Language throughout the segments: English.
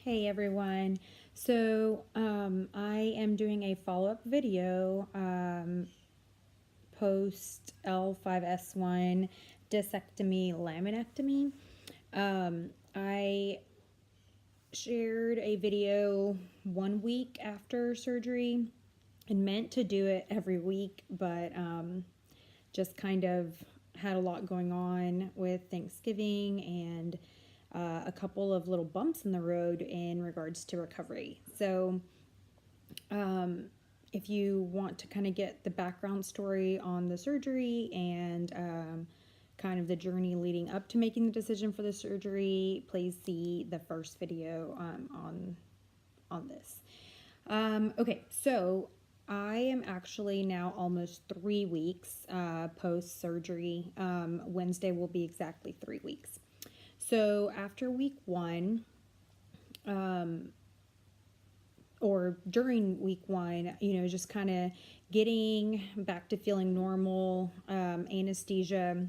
Hey everyone. I am doing a follow-up video post L5-S1 discectomy laminectomy. I shared a video 1 week after surgery and meant to do it every week, but just kind of had a lot going on with Thanksgiving and a couple of little bumps in the road in regards to recovery. If you want to kind of get the background story on the surgery and kind of the journey leading up to making the decision for the surgery, please see the first video on this. Okay, so I am actually now almost 3 weeks post surgery. Wednesday will be exactly 3 weeks. So after week one, or during week one, just kind of getting back to feeling normal, anesthesia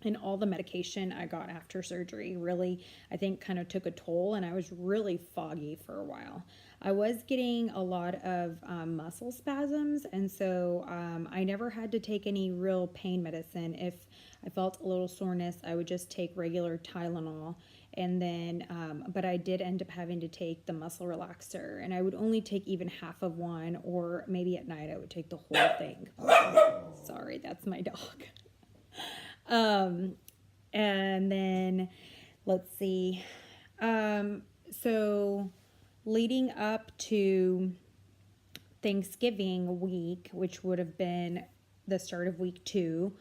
and all the medication I got after surgery really, I think, kind of took a toll, and I was really foggy for a while. I was getting a lot of muscle spasms, and so I never had to take any real pain medicine. If I felt a little soreness, I would just take regular Tylenol, and then, but I did end up having to take the muscle relaxer, and I would only take even half of one, or maybe at night I would take the whole thing. Sorry, that's my dog. And then let's see. So leading up to Thanksgiving week, which would have been the start of week 2,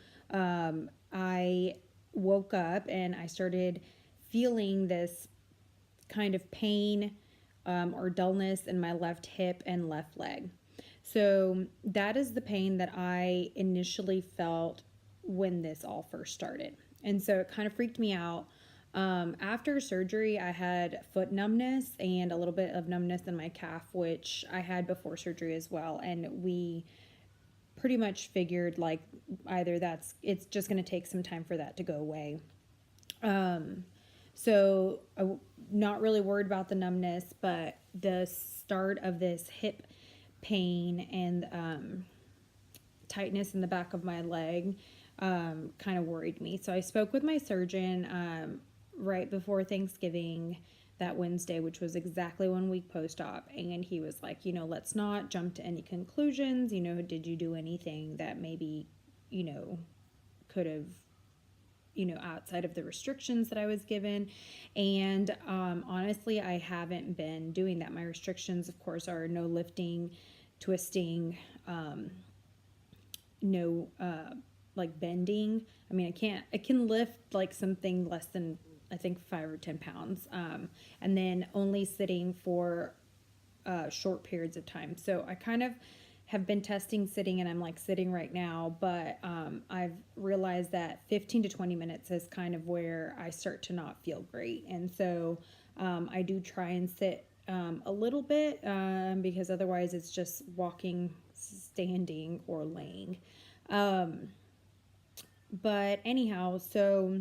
I woke up and I started feeling this kind of pain or dullness in my left hip and left leg. So that is the pain that I initially felt when this all first started. And so it kind of freaked me out. After surgery, I had foot numbness and a little bit of numbness in my calf, which I had before surgery as well. And we pretty much figured like either it's just going to take some time for that to go away. So I'm not really worried about the numbness, but the start of this hip pain and tightness in the back of my leg kind of worried me. So I spoke with my surgeon right before Thanksgiving that Wednesday, which was exactly 1 week post-op, and he was like, let's not jump to any conclusions. Did you do anything that maybe, could have, outside of the restrictions that I was given? And honestly, I haven't been doing that. My restrictions, of course, are no lifting, twisting, no like bending. I mean, I can lift like something less than, I think, 5 or 10 pounds, and then only sitting for short periods of time. So I kind of have been testing sitting, and I'm like sitting right now, but I've realized that 15 to 20 minutes is kind of where I start to not feel great. And so I do try and sit a little bit because otherwise it's just walking, standing, or laying. But anyhow, so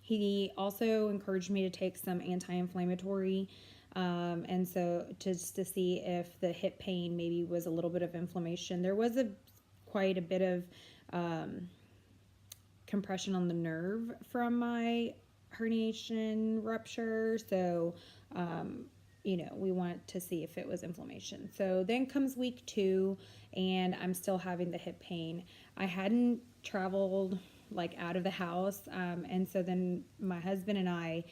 he also encouraged me to take some anti-inflammatory, and so just to see if the hip pain maybe was a little bit of inflammation. There was quite a bit of compression on the nerve from my herniation rupture, so we want to see if it was inflammation. So then comes week 2, and I'm still having the hip pain. I hadn't traveled like out of the house, and so then my husband and I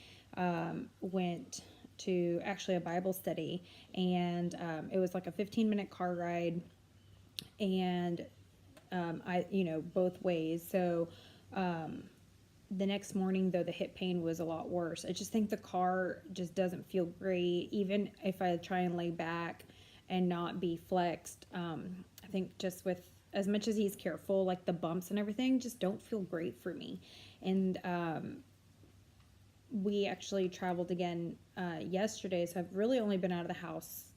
went to actually a Bible study, and it was like a 15-minute car ride, and I both ways. So the next morning, though, the hip pain was a lot worse. I just think the car just doesn't feel great, even if I try and lay back and not be flexed. I think just with as much as he's careful, like the bumps and everything just don't feel great for me. And we actually traveled again yesterday, so I've really only been out of the house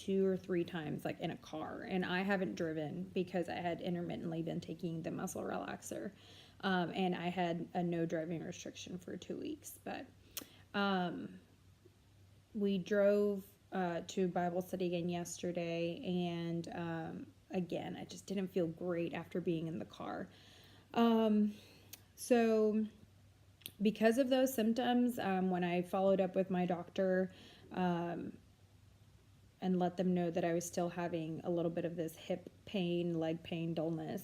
2 or 3 times, like in a car, and I haven't driven because I had intermittently been taking the muscle relaxer, and I had a no driving restriction for 2 weeks. But we drove to Bible study again yesterday, and again, I just didn't feel great after being in the car. Um, so, because of those symptoms, when I followed up with my doctor um, and let them know that I was still having a little bit of this hip pain, leg pain, dullness,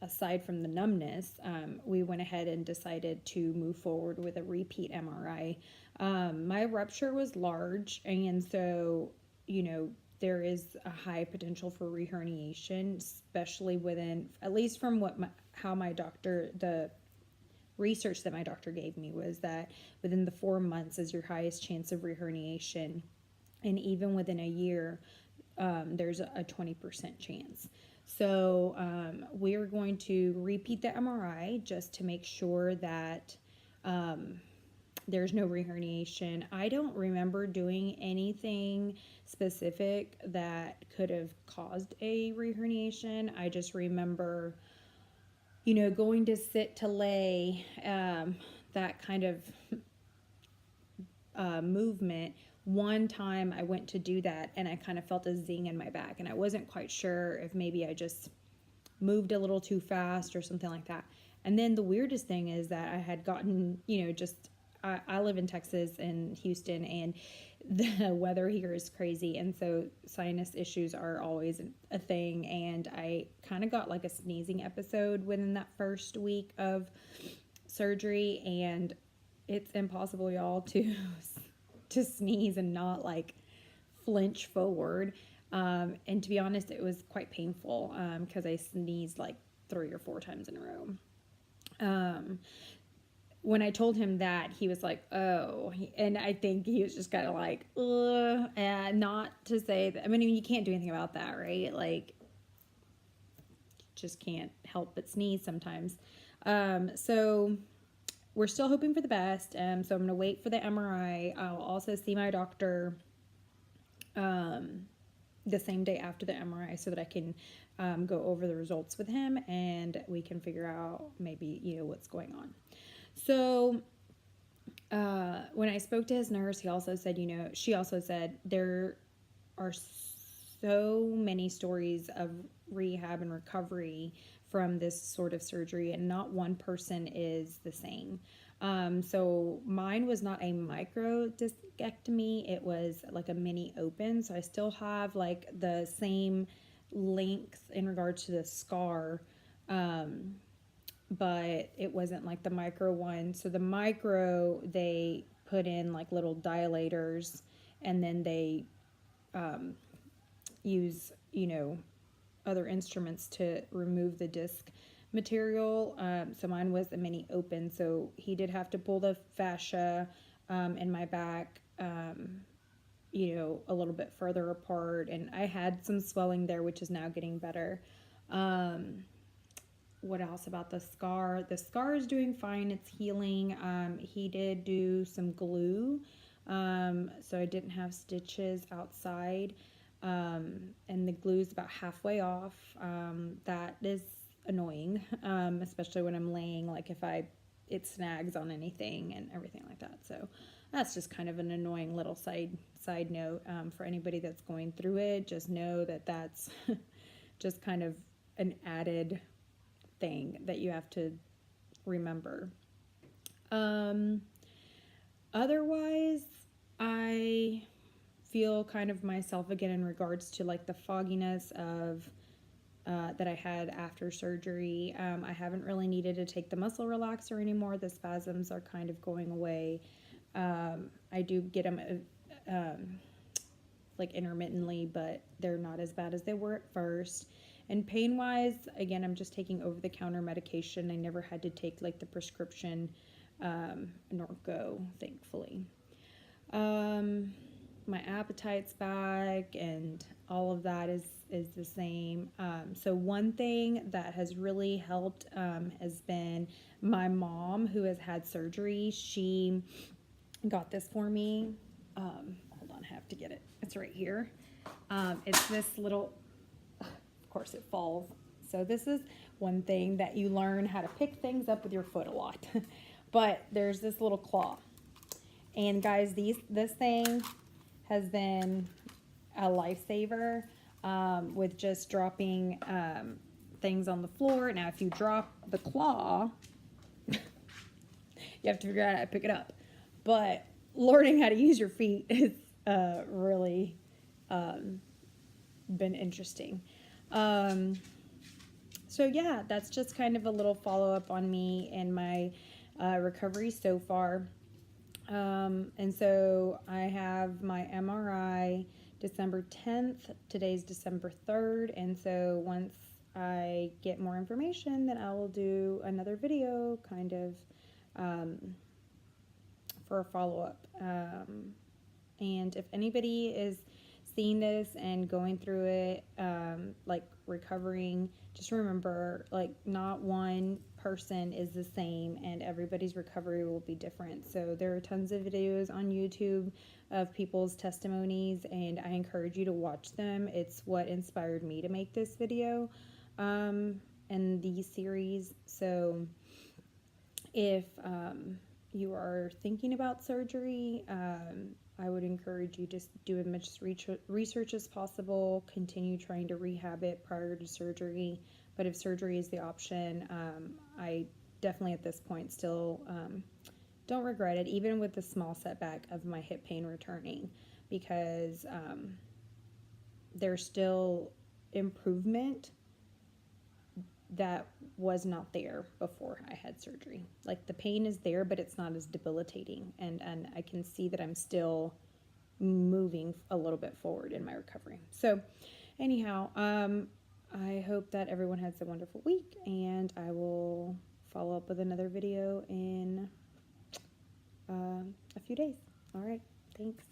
aside from the numbness, we went ahead and decided to move forward with a repeat MRI. My rupture was large, and so, there is a high potential for reherniation, especially within, at least from how my doctor, the research that my doctor gave me was that within the 4 months is your highest chance of reherniation. And even within a year, there's a 20% chance. So we're going to repeat the MRI just to make sure that there's no reherniation. I don't remember doing anything specific that could have caused a reherniation. I just remember, going to sit to lay, that kind of movement. One time I went to do that and I kind of felt a zing in my back, and I wasn't quite sure if maybe I just moved a little too fast or something like that. And then the weirdest thing is that I had gotten, I live in Texas and Houston, and the weather here is crazy, and so sinus issues are always a thing. And I kind of got like a sneezing episode within that first week of surgery, and it's impossible, y'all, to sneeze and not like flinch forward. And to be honest, it was quite painful because I sneezed like 3 or 4 times in a row. When I told him that, he was like, oh, and I think he was just kind of like, and not to say that, I mean, you can't do anything about that, right? Like, just can't help but sneeze sometimes. So we're still hoping for the best. So I'm going to wait for the MRI. I'll also see my doctor the same day after the MRI so that I can go over the results with him and we can figure out maybe, what's going on. So when I spoke to his nurse, he also said, she also said there are so many stories of rehab and recovery from this sort of surgery, and not one person is the same. So mine was not a micro discectomy, it was like a mini open. So I still have like the same length in regards to the scar, but it wasn't like the micro one. So the micro, they put in like little dilators, and then they use, other instruments to remove the disc material. So mine was a mini open. So he did have to pull the fascia in my back, a little bit further apart. And I had some swelling there, which is now getting better. What else about the scar? The scar is doing fine. It's healing. He did do some glue, so I didn't have stitches outside. And the glue's about halfway off. That is annoying, especially when I'm laying, like if it snags on anything and everything like that. So that's just kind of an annoying little side note. For anybody that's going through it, just know that that's just kind of an added thing that you have to remember. Otherwise, I feel kind of myself again in regards to like the fogginess of that I had after surgery. I haven't really needed to take the muscle relaxer anymore. The spasms are kind of going away. I do get them like intermittently, but they're not as bad as they were at first. And pain-wise, again, I'm just taking over-the-counter medication. I never had to take like the prescription Norco, thankfully. My appetite's back, and all of that is the same. So one thing that has really helped has been my mom, who has had surgery. She got this for me. Hold on, I have to get it. It's right here. It's this little, of course it falls. So this is one thing that you learn how to pick things up with your foot a lot. But there's this little claw. And guys, this thing has been a lifesaver with just dropping things on the floor. Now, if you drop the claw, you have to figure out how to pick it up. But learning how to use your feet is really been interesting. So yeah, that's just kind of a little follow-up on me and my recovery so far. And so I have my MRI December 10th. Today's December 3rd. And so once I get more information, then I will do another video kind of for a follow-up. And if anybody is seeing this and going through it, like recovering, just remember, like, not one person is the same and everybody's recovery will be different. So there are tons of videos on YouTube of people's testimonies, and I encourage you to watch them. It's what inspired me to make this video and these series. So if you are thinking about surgery, I would encourage you to do as much research as possible, continue trying to rehab it prior to surgery. But if surgery is the option, I definitely at this point still don't regret it, even with the small setback of my hip pain returning, because there's still improvement that was not there before I had surgery. Like, the pain is there, but it's not as debilitating, and I can see that I'm still moving a little bit forward in my recovery. So anyhow, I hope that everyone has a wonderful week, and I will follow up with another video in a few days. All right, thanks.